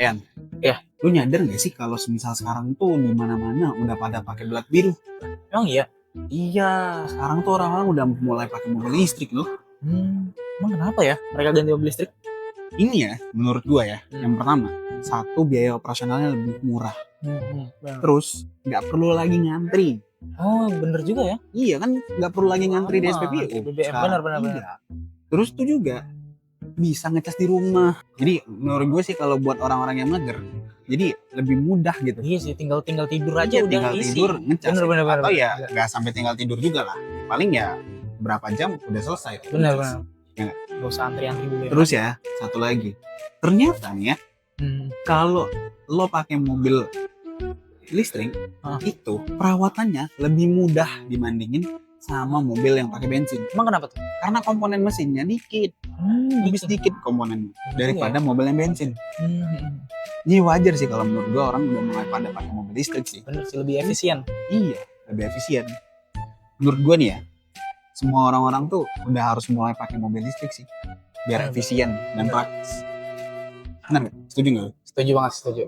Yan, Ya. lu nyadar gak sih kalau semisal sekarang tuh di mana-mana udah pada pakai plat biru? Emang iya? Iya, sekarang tuh orang-orang udah mulai pakai mobil listrik loh. Emang kenapa ya mereka ganti mobil listrik? Ini ya, menurut gua ya, Hmm. yang pertama, satu biaya operasionalnya lebih murah. Benar. Terus nggak perlu lagi ngantri. Oh, bener juga ya. Iya kan, nggak perlu lagi ngantri di SPBU. Di BBM, sekarang. benar. Iya. Terus tuh juga bisa ngecas di rumah. Jadi menurut gue sih kalau buat orang-orang yang mager, jadi lebih mudah gitu. Iya sih, tinggal tidur aja Iya, udah tinggal isi. tidur ngecas. Bener. Atau ya nggak sampai tinggal tidur juga lah. Paling ya berapa jam udah selesai. Bener. Ngecas. Ya nggak? Gak usah antri-antri dulu ya. Terus ya, satu lagi. Ternyata nih ya, kalau lo pakai mobil listrik, itu perawatannya lebih mudah dibandingin sama mobil yang pakai bensin. Emang kenapa tuh? Karena komponen mesinnya dikit, lebih sedikit komponennya daripada mobil yang bensin. Jadi wajar sih kalau menurut gua orang udah mulai pada pakai mobil listrik sih. Bener sih, lebih efisien. Iya, lebih efisien. Menurut gua nih ya, semua orang-orang tuh udah harus mulai pakai mobil listrik sih, biar efisien dan praktis. Benar nggak? Setuju nggak? Setuju banget, setuju.